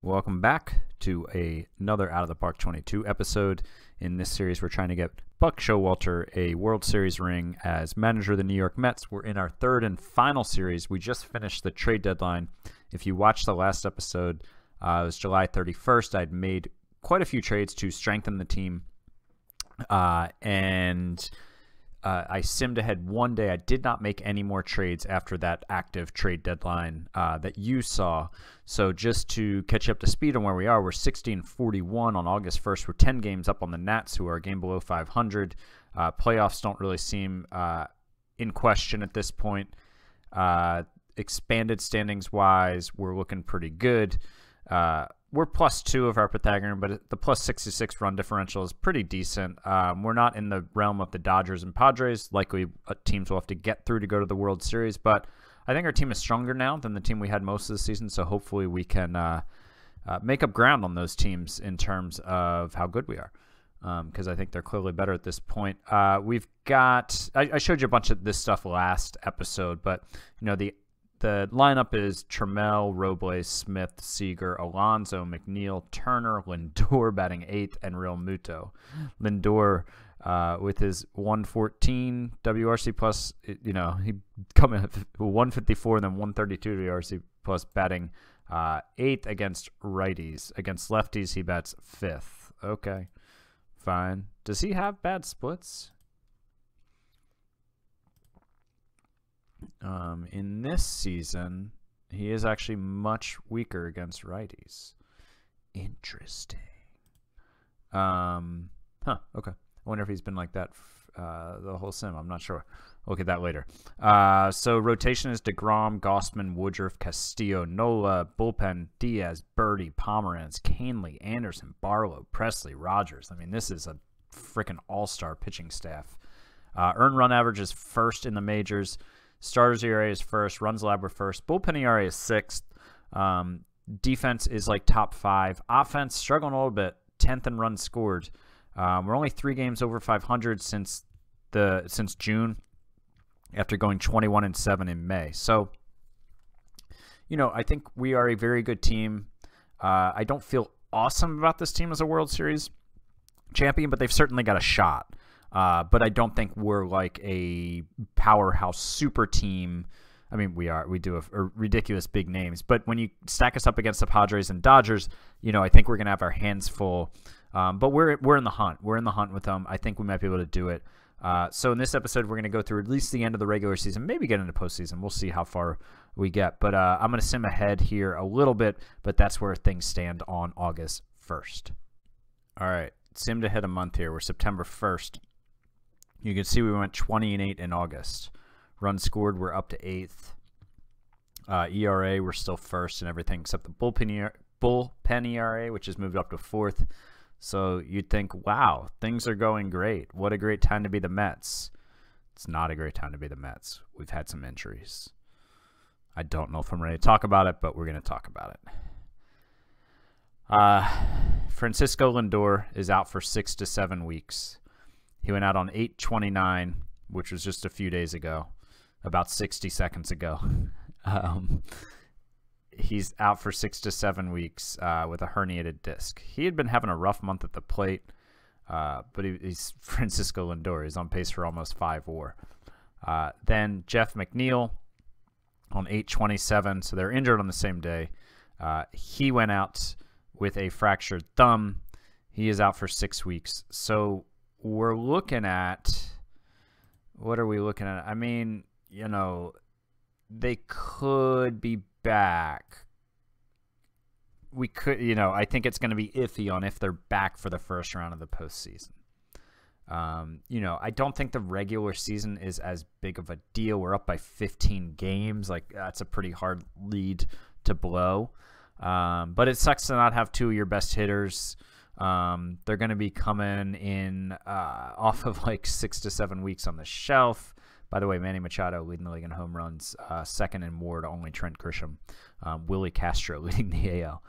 Welcome back to another Out of the Park 22 episode. In this series, we're trying to get Buck Showalter a World Series ring as manager of the New York Mets. We're in our third and final series. We just finished the trade deadline. If you watched the last episode, it was July 31st. I'd made quite a few trades to strengthen the team, and I simmed ahead one day. I did not make any more trades after that active trade deadline that you saw. So just to catch up to speed on where we are, we're 60-41 on August 1st. We're 10 games up on the Nats, who are a game below 500. Playoffs don't really seem in question at this point. Expanded standings-wise, we're looking pretty good. We're +2 of our Pythagorean, but the +66 run differential is pretty decent. We're not in the realm of the Dodgers and Padres. Likely teams will have to get through to go to the World Series, but I think our team is stronger now than the team we had most of the season, so hopefully we can make up ground on those teams in terms of how good we are, because I think they're clearly better at this point. We've got – I showed you a bunch of this stuff last episode, but you know the lineup is Trammell, Robles, Smith, Seager, Alonso, McNeil, Turner, Lindor batting 8th, and Real Muto. Lindor with his 114 WRC plus, you know, he coming at 154 and then 132 WRC plus, batting 8th against righties. Against lefties, he bats 5th. Okay, fine. Does he have bad splits? In this season, he is actually much weaker against righties. Interesting. Okay. I wonder if he's been like that the whole sim. I'm not sure. We'll look at that later. So rotation is DeGrom, Gossman, Woodruff, Castillo, Nola, bullpen, Diaz, Birdie, Pomeranz, Canley, Anderson, Barlow, Presley, Rogers. I mean, this is a freaking all-star pitching staff. Earned run average is first in the majors. Starters ERA is first. Runs allowed were first. Bullpen ERA is 6th. Defense is like top 5. Offense struggling a little bit. 10th in runs scored. We're only 3 games over 500 since June, after going 21-7 in May. So, you know, I think we are a very good team. I don't feel awesome about this team as a World Series champion, but they've certainly got a shot. But I don't think we're like a powerhouse super team. I mean, we do have ridiculous big names. But when you stack us up against the Padres and Dodgers, you know, I think we're going to have our hands full. But we're in the hunt. We're in the hunt with them. I think we might be able to do it. So in this episode, we're going to go through at least the end of the regular season, maybe get into postseason. We'll see how far we get. But I'm going to sim ahead here a little bit, but that's where things stand on August 1st. All right, simmed ahead a month here. We're September 1st. You can see we went 20-8 in August. Runs scored, we're up to 8th. ERA, we're still first in everything except the bullpen ERA, which has moved up to 4th. So you'd think, wow, things are going great. What a great time to be the Mets. It's not a great time to be the Mets. We've had some injuries. I don't know if I'm ready to talk about it, but we're going to talk about it. Francisco Lindor is out for 6 to 7 weeks. He went out on 8/29, which was just a few days ago, about 60 seconds ago. He's out for 6 to 7 weeks with a herniated disc. He had been having a rough month at the plate, but he's Francisco Lindor. He's on pace for almost 5 WAR. Then Jeff McNeil on 8/27, so they're injured on the same day. He went out with a fractured thumb. He is out for 6 weeks. So we're looking at, what are we looking at? I mean, you know, they could be back. We could, you know, I think it's going to be iffy on if they're back for the first round of the postseason. You know, I don't think the regular season is as big of a deal. We're up by 15 games. Like, that's a pretty hard lead to blow. But it sucks to not have 2 of your best hitters. They're going to be coming in off of like 6 to 7 weeks on the shelf. By the way, Manny Machado leading the league in home runs, second in WAR to only Trent Grisham. Willie Castro leading the AL.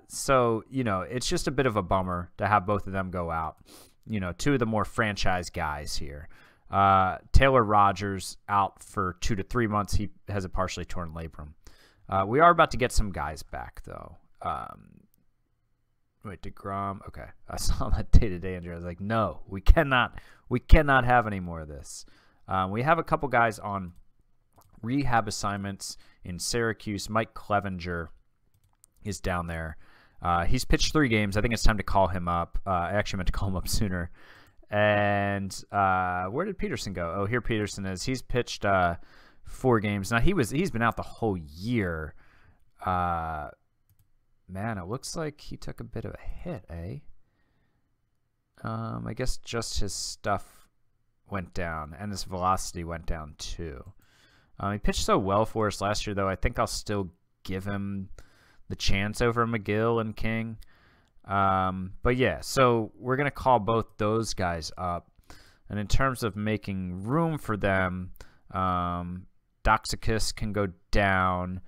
So, you know, it's just a bit of a bummer to have both of them go out. You know, 2 of the more franchise guys here. Taylor Rogers out for 2 to 3 months. He has a partially torn labrum. We are about to get some guys back, though. Wait, DeGrom. Okay, I saw that day-to-day injury. I was like, no, we cannot have any more of this. We have a couple guys on rehab assignments in Syracuse. Mike Clevenger is down there. He's pitched 3 games. I think it's time to call him up. I actually meant to call him up sooner. And where did Peterson go? Oh, here Peterson is. He's pitched 4 games. Now he's been out the whole year. Man, it looks like he took a bit of a hit, eh? I guess just his stuff went down, and his velocity went down too. He pitched so well for us last year, though. I think I'll still give him the chance over McGill and King. But yeah, so we're going to call both those guys up. And in terms of making room for them, Doxicus can go down.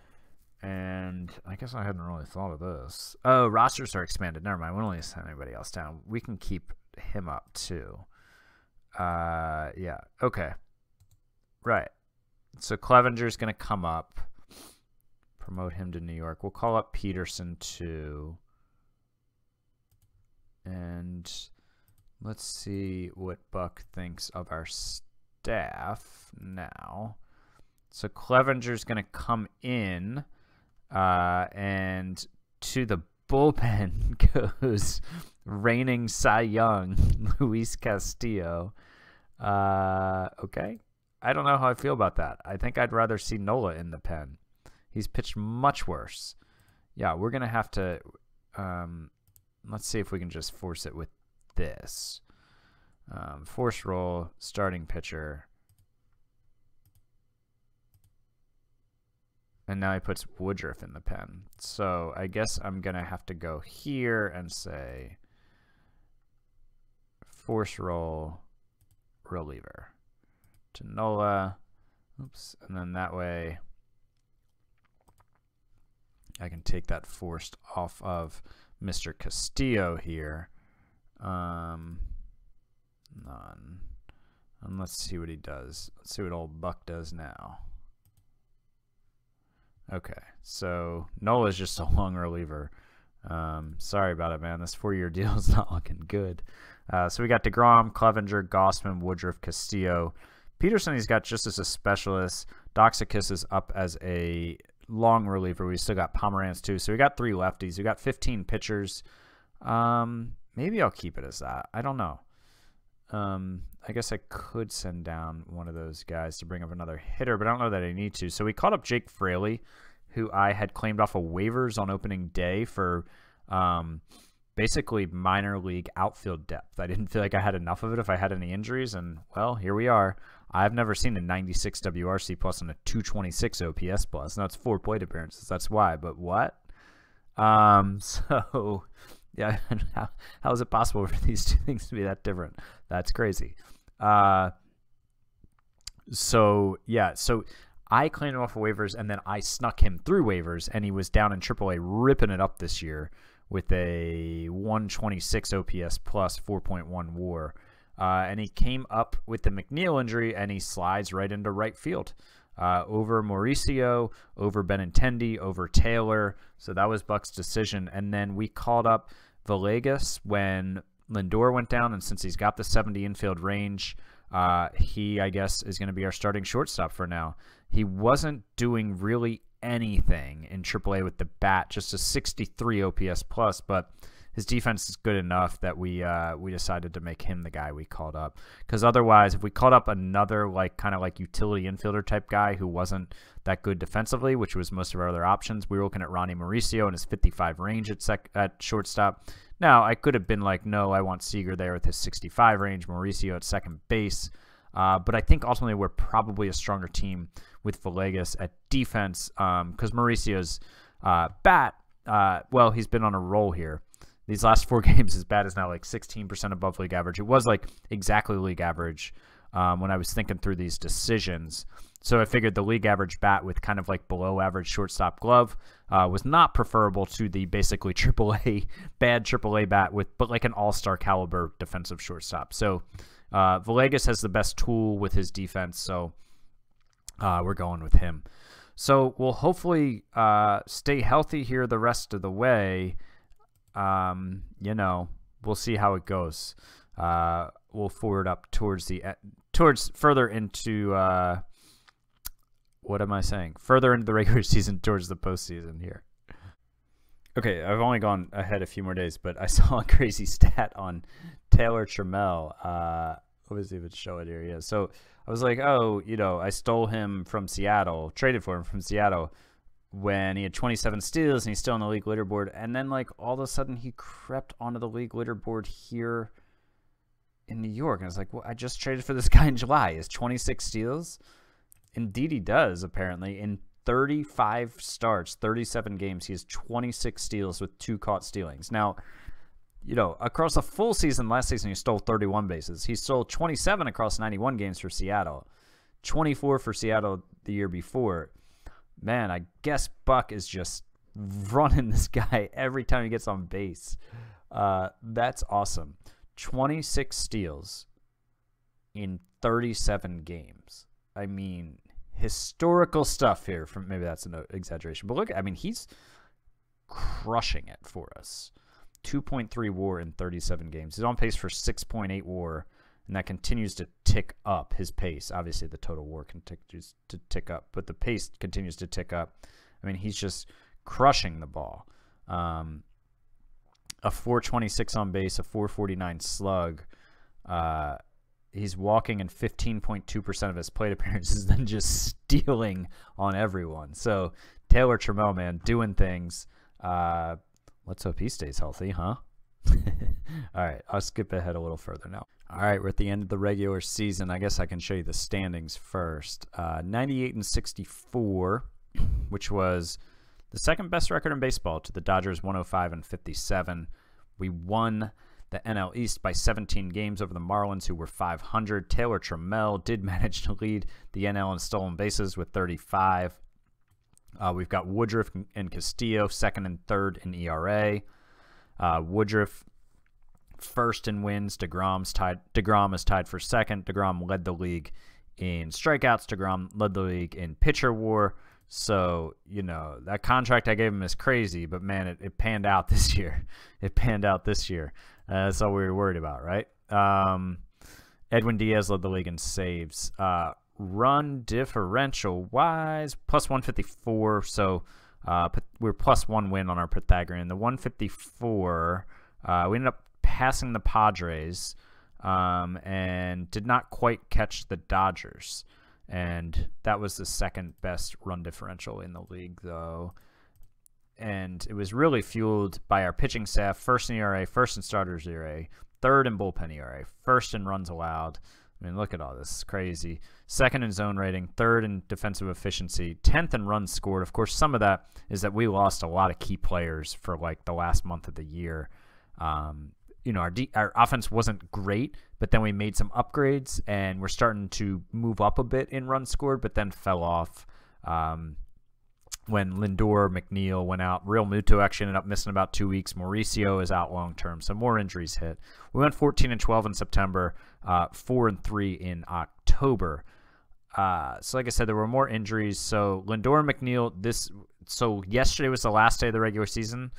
And I guess I hadn't really thought of this. Oh, rosters are expanded. Never mind. We don't need to send anybody else down. We can keep him up too. Yeah. Okay. Right. So Clevenger's going to come up. Promote him to New York. We'll call up Peterson too. And let's see what Buck thinks of our staff now. So Clevenger's going to come in. And to the bullpen goes reigning Cy Young, Luis Castillo. Okay. I don't know how I feel about that. I think I'd rather see Nola in the pen. He's pitched much worse. Yeah, we're going to have to... let's see if we can just force it with this. Force roll, starting pitcher. And now he puts Woodruff in the pen. So I guess I'm going to have to go here and say force roll reliever to Nola. Oops. And then that way I can take that forced off of Mr. Castillo here. None. And let's see what he does. Let's see what old Buck does now. Okay, so Nola's just a long reliever. Sorry about it, man. This 4-year deal is not looking good. So we got DeGrom, Clevenger, Gossman, Woodruff, Castillo. Peterson he's got just as a specialist. Doxicus is up as a long reliever. We still got Pomerantz too. So we got 3 lefties. We got 15 pitchers. Maybe I'll keep it as that. I don't know. I guess I could send down one of those guys to bring up another hitter, but I don't know that I need to. So we called up Jake Fraley, who I had claimed off of waivers on opening day for basically minor league outfield depth. I didn't feel like I had enough of it if I had any injuries, and, well, here we are. I've never seen a 96 WRC plus and a 226 OPS plus. Now, it's 4 plate appearances. That's why, but what? So... yeah, how is it possible for these 2 things to be that different? That's crazy. So I claimed him off of waivers, and then I snuck him through waivers, and he was down in AAA ripping it up this year with a 126 OPS plus 4.1 WAR. And he came up with the McNeil injury, and he slides right into right field. Over Mauricio, over Benintendi, over Taylor. So that was Buck's decision. And then we called up Villegas when Lindor went down. And since he's got the 70 infield range, he, I guess, is going to be our starting shortstop for now. He wasn't doing really anything in AAA with the bat, just a 63 OPS plus, but his defense is good enough that we decided to make him the guy we called up. Because otherwise, if we called up another kind of utility infielder type guy who wasn't that good defensively, which was most of our other options, we were looking at Ronnie Mauricio and his 55 range at shortstop. Now, I could have been like, no, I want Seager there with his 65 range, Mauricio at second base. But I think ultimately we're probably a stronger team with Villegas at defense because Mauricio's bat, well, he's been on a roll here. These last 4 games, his bat is now 16% above league average. It was exactly league average when I was thinking through these decisions. So I figured the league average bat with kind of below average shortstop glove was not preferable to the basically bad AAA bat but an all-star caliber defensive shortstop. So Villegas has the best tool with his defense, so we're going with him. So we'll hopefully stay healthy here the rest of the way. You know, we'll see how it goes. We'll forward up towards further into what am I saying? Further into the regular season towards the postseason here. Okay, I've only gone ahead a few more days, but I saw a crazy stat on Taylor Trammell. Let me see if it show it here. Yeah, so I was like, oh, you know, I stole him from Seattle, traded for him from Seattle when he had 27 steals and he's still on the league leaderboard. And then, like, all of a sudden he crept onto the league leaderboard here in New York. And I was like, well, I just traded for this guy in July. He has 26 steals. Indeed he does, apparently. In 35 starts, 37 games, he has 26 steals with 2 caught stealings. Now, you know, across a full season last season, he stole 31 bases. He stole 27 across 91 games for Seattle, 24 for Seattle the year before. Man, I guess Buck is just running this guy every time he gets on base. That's awesome. 26 steals in 37 games. I mean, historical stuff here. From maybe that's an exaggeration, but look, I mean, he's crushing it for us. 2.3 WAR in 37 games. He's on pace for 6.8 WAR, and that continues to tick up his pace. Obviously, the total WAR continues to tick up, but the pace continues to tick up. I mean, he's just crushing the ball. A 426 on base, a 449 slug. He's walking in 15.2% of his plate appearances, then just stealing on everyone. So Taylor Trammell, man, doing things. Let's hope he stays healthy, huh? All right, I'll skip ahead a little further now. All right, we're at the end of the regular season. I guess I can show you the standings first. 98 and 64, which was the second best record in baseball to the Dodgers 105 and 57. We won the NL East by 17 games over the Marlins, who were 500. Taylor Trammell did manage to lead the NL in stolen bases with 35. We've got Woodruff and Castillo second and third in ERA. Woodruff first in wins. DeGrom is tied for second. DeGrom led the league in strikeouts. DeGrom led the league in pitcher WAR. So, you know, that contract I gave him is crazy, but man, it panned out this year. It panned out this year. That's all we were worried about, right? Edwin Diaz led the league in saves. Run differential wise, plus 154. So we're plus 1 win on our Pythagorean. The 154, we ended up passing the Padres and did not quite catch the Dodgers. And that was the second best run differential in the league, though. And it was really fueled by our pitching staff, first in ERA, first in starters ERA, third in bullpen ERA, first in runs allowed. I mean, look at all this. It's crazy. Second in zone rating, third in defensive efficiency, 10th in runs scored. Of course, some of that is that we lost a lot of key players for like the last month of the year. You know, our offense wasn't great, but then we made some upgrades, and we're starting to move up a bit in runs scored, but then fell off when Lindor, McNeil went out. Real Muto actually ended up missing about 2 weeks. Mauricio is out long term, so more injuries hit. We went 14 and 12 in September, 4 and 3 in October. So like I said, there were more injuries. So Lindor and McNeil, so yesterday was the last day of the regular season,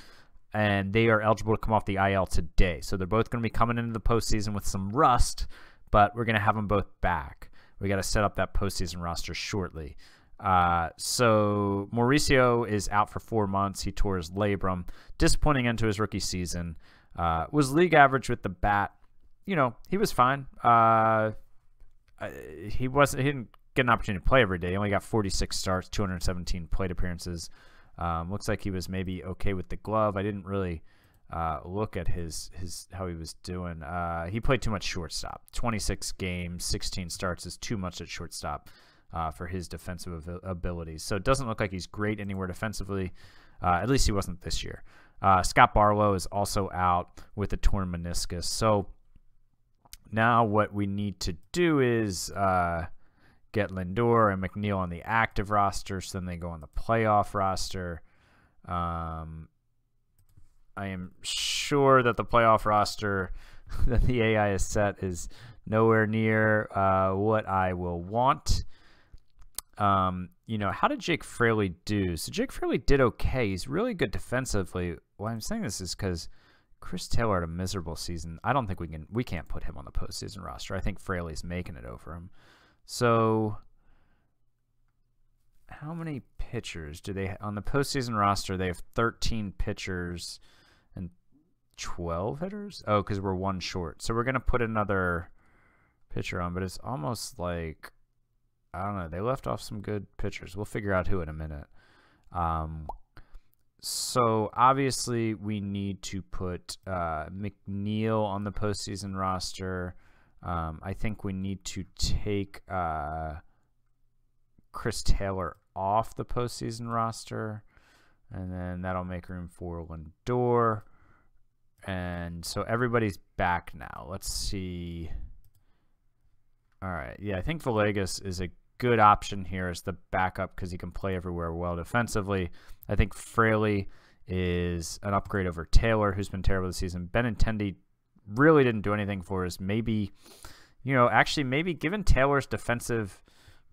and they are eligible to come off the IL today. So they're both going to be coming into the postseason with some rust, but we're going to have them both back. We got to set up that postseason roster shortly. So Mauricio is out for 4 months. He tore his labrum. Disappointing end to his rookie season. Was league average with the bat. You know, he was fine. He didn't get an opportunity to play every day. He only got 46 starts, 217 plate appearances. Looks like he was maybe okay with the glove. I didn't really look at his how he was doing. He played too much shortstop. 26 games, 16 starts is too much at shortstop for his defensive abilities. So it doesn't look like he's great anywhere defensively. At least he wasn't this year. Scott Barlow is also out with a torn meniscus. So now what we need to do is get Lindor and McNeil on the active roster, so then they go on the playoff roster. I am sure that the playoff roster that the AI has set is nowhere near what I will want. You know, how did Jake Fraley do? So Jake Fraley did okay. He's really good defensively. Why I'm saying this is because Chris Taylor had a miserable season. I don't think we can't put him on the postseason roster. I think Fraley's making it over him. So how many pitchers do they on the postseason roster? They have 13 pitchers and 12 hitters. Oh, because we're one short. So we're gonna put another pitcher on, but it's almost like I don't know. They left off some good pitchers. We'll figure out who in a minute. So obviously we need to put McNeil on the postseason roster. I think we need to take Chris Taylor off the postseason roster, and then that'll make room for Lindor. And so everybody's back now. Let's see. All right. Yeah, I think Villegas is a good option here as the backup because he can play everywhere well defensively. I think Fraley is an upgrade over Taylor, who's been terrible this season. Benintendi really didn't do anything for us. Maybe, you know, actually maybe given Taylor's defensive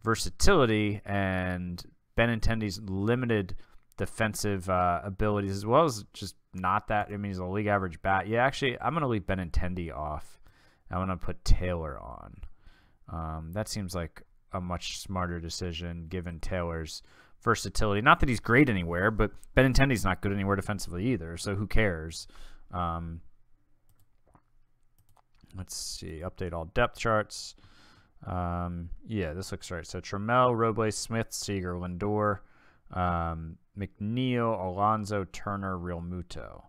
versatility and Benintendi's limited defensive abilities, as well as just not that. I mean, he's a league average bat. Yeah, actually, I'm going to leave Benintendi off. I'm going to put Taylor on. That seems like a much smarter decision given Taylor's versatility. Not that he's great anywhere, but Benintendi's not good anywhere defensively either, so who cares? Let's see. Update all depth charts. Yeah, this looks right. So Trammell, Robles, Smith, Seager, Lindor, McNeil, Alonso, Turner, Real Muto.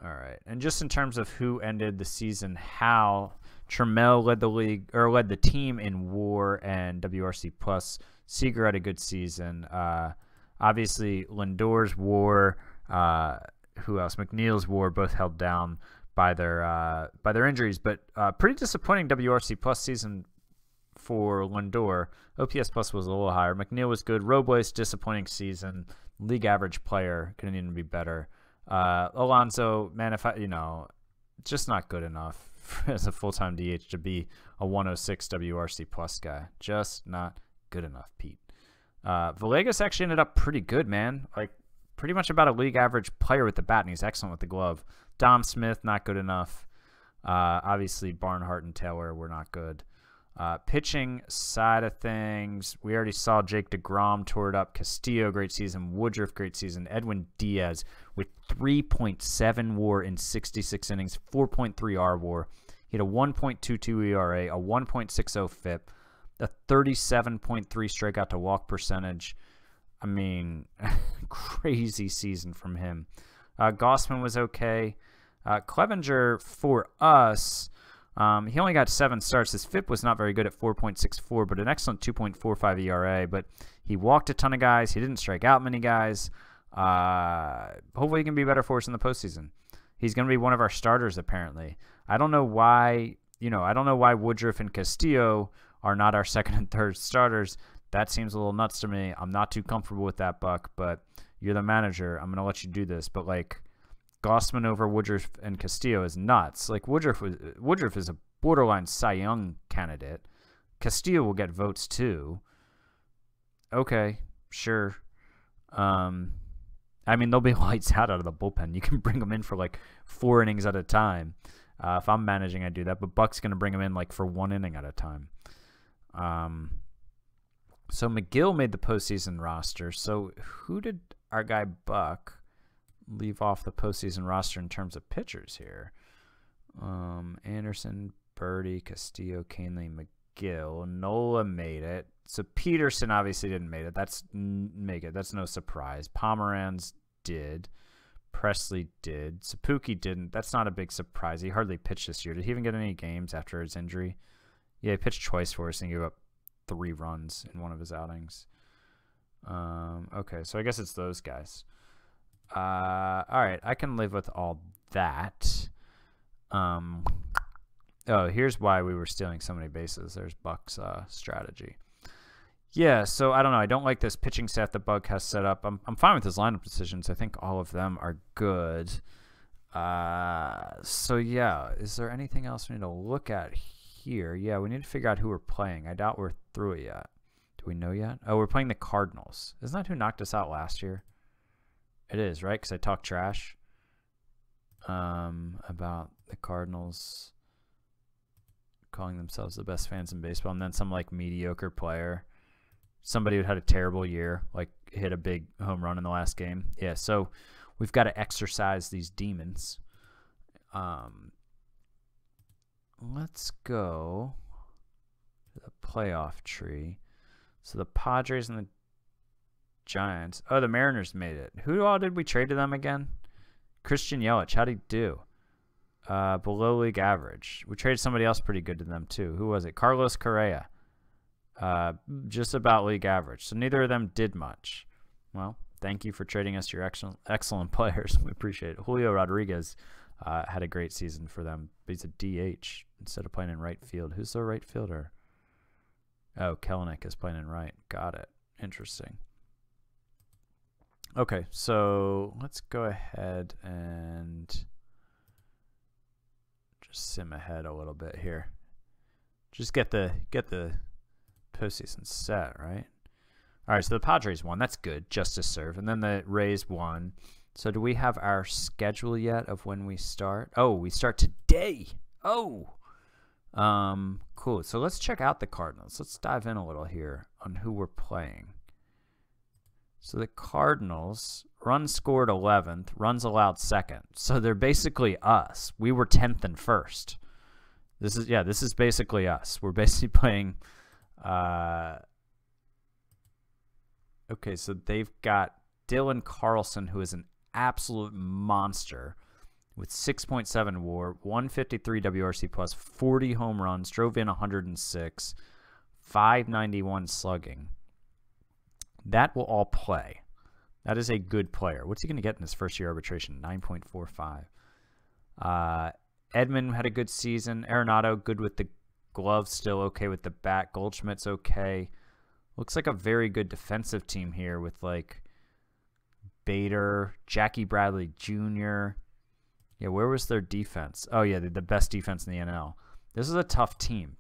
All right. And just in terms of who ended the season, how Trammell led the league or led the team in WAR and WRC plus. Seager had a good season. Obviously Lindor's WAR, who else? McNeil's WAR both held down by their injuries, but pretty disappointing WRC plus season for Lindor. OPS plus was a little higher. McNeil was good. Robles, disappointing season. League average player, couldn't even be better. Alonso, man, if just not good enough as a full-time DH to be a 106 WRC plus guy. Just not good enough, Pete. Villegas actually ended up pretty good, man. Like pretty much about a league average player with the bat, and he's excellent with the glove. Dom Smith, not good enough. Obviously, Barnhart and Taylor were not good. Pitching side of things, we already saw Jake DeGrom tore it up. Castillo, great season. Woodruff, great season. Edwin Diaz with 3.7 WAR in 66 innings, 4.3 R WAR. He had a 1.22 ERA, a 1.60 FIP, a 37.3 strikeout to walk percentage. I mean, crazy season from him. Gossman was okay. Clevenger, for us, he only got 7 starts. His FIP was not very good at 4.64, but an excellent 2.45 ERA. But he walked a ton of guys. He didn't strike out many guys. Hopefully he can be better for us in the postseason. He's going to be one of our starters, apparently. I don't know why, I don't know why Woodruff and Castillo are not our second and third starters. That seems a little nuts to me. I'm not too comfortable with that, Buck, but you're the manager. I'm going to let you do this. But, like, Gossman over Woodruff and Castillo is nuts. Like, Woodruff is a borderline Cy Young candidate. Castillo will get votes too. Okay, sure. I mean, they'll be lights out of the bullpen. You can bring them in for like 4 innings at a time. If I'm managing, I do that. But Buck's going to bring them in like for 1 inning at a time. So McGill made the postseason roster. So who did our guy Buck leave off the postseason roster in terms of pitchers here? Anderson, Birdie, Castillo, Canley, McGill. Nola made it. So Peterson obviously didn't make it. That's no surprise. Pomeranz did. Presley did. Sapuki didn't. That's not a big surprise. He hardly pitched this year. Did he even get any games after his injury? Yeah, he pitched twice for us and gave up 3 runs in one of his outings. Okay, so I guess it's those guys. All right, I can live with all that. Oh, here's why we were stealing so many bases. There's Buck's strategy. Yeah, so I don't know. I don't like this pitching set that Buck has set up. I'm fine with his lineup decisions. I think all of them are good. So yeah, is there anything else we need to look at here? Yeah, we need to figure out who we're playing. I doubt we're through it yet. Do we know yet? Oh, we're playing the Cardinals. Isn't that who knocked us out last year? It is, right? Because I talked trash about the Cardinals calling themselves the best fans in baseball, and then some like mediocre player, somebody who had a terrible year, like hit a big home run in the last game. Yeah, so we've got to exercise these demons. Let's go to the playoff tree. So the Padres and the Giants. Oh, the Mariners made it. Who all did we trade to them again? Christian Yelich. How'd he do? Below league average. We traded somebody else pretty good to them too. Who was it? Carlos Correa. Just about league average. So neither of them did much. Well, thank you for trading us your excellent players. We appreciate it. Julio Rodriguez had a great season for them. But he's a DH instead of playing in right field. Who's the right fielder? Oh, Kelenic is playing in right. Got it. Interesting. Okay, so let's go ahead and just sim ahead a little bit here. Just get the postseason set, right? All right, so the Padres won. That's good. Justice served. And then the Rays won. So do we have our schedule yet of when we start? Oh, we start today. Oh. Cool. So let's check out the Cardinals. Let's dive in a little here on who we're playing. So the Cardinals, runs scored 11th, runs allowed 2nd. So they're basically us. We were 10th and 1st. This is basically us. We're basically playing okay, so they've got Dylan Carlson, who is an absolute monster with 6.7 WAR, 153 WRC plus, 40 home runs, drove in 106, 591 slugging. That will all play. That is a good player. What's he going to get in his first year arbitration? 9.45. Edman had a good season. Arenado, good with the glove, still okay with the bat. Goldschmidt's okay. Looks like a very good defensive team here with like Bader, Jackie Bradley Jr. Yeah, where was their defense? Oh, yeah, the best defense in the NL. This is a tough team.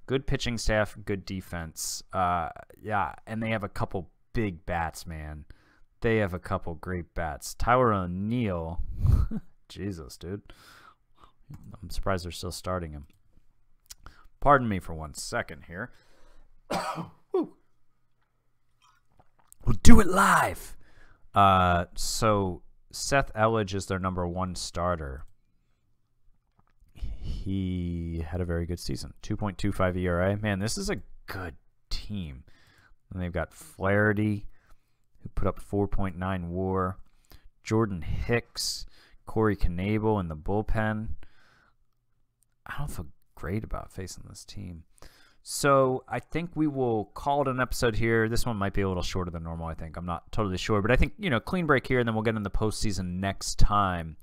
Good pitching staff, good defense. Yeah, and they have a couple big bats, man. They have a couple great bats. Tyler O'Neill. Jesus, dude. I'm surprised they're still starting him. Pardon me for 1 second here. We'll do it live. So Seth Elledge is their #1 starter. He had a very good season. 2.25 ERA. Man, this is a good team. And they've got Flaherty, who put up 4.9 WAR. Jordan Hicks, Corey Knebel in the bullpen. I don't feel great about facing this team. So I think we will call it an episode here. This one might be a little shorter than normal, I think. I'm not totally sure. But I think, clean break here, and then we'll get in the postseason next time.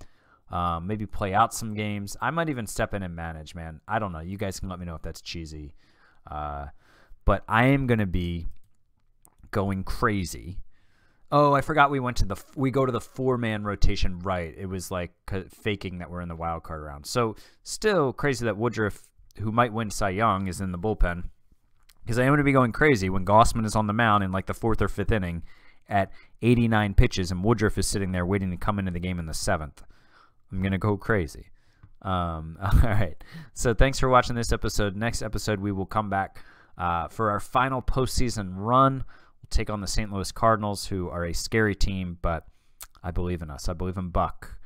Maybe play out some games. I might even step in and manage, man. I don't know. You guys can let me know if that's cheesy. But I am going to be going crazy. Oh, I forgot we go to the 4-man rotation, right. It was like faking that we're in the wild card round. So still crazy that Woodruff, who might win Cy Young, is in the bullpen, because I am going to be going crazy when Gossman is on the mound in like the 4th or 5th inning at 89 pitches and Woodruff is sitting there waiting to come into the game in the 7th. I'm going to go crazy. All right. So thanks for watching this episode. Next episode, we will come back for our final postseason run. We'll take on the St. Louis Cardinals, who are a scary team, but I believe in us. I believe in Buck.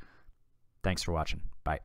Thanks for watching. Bye.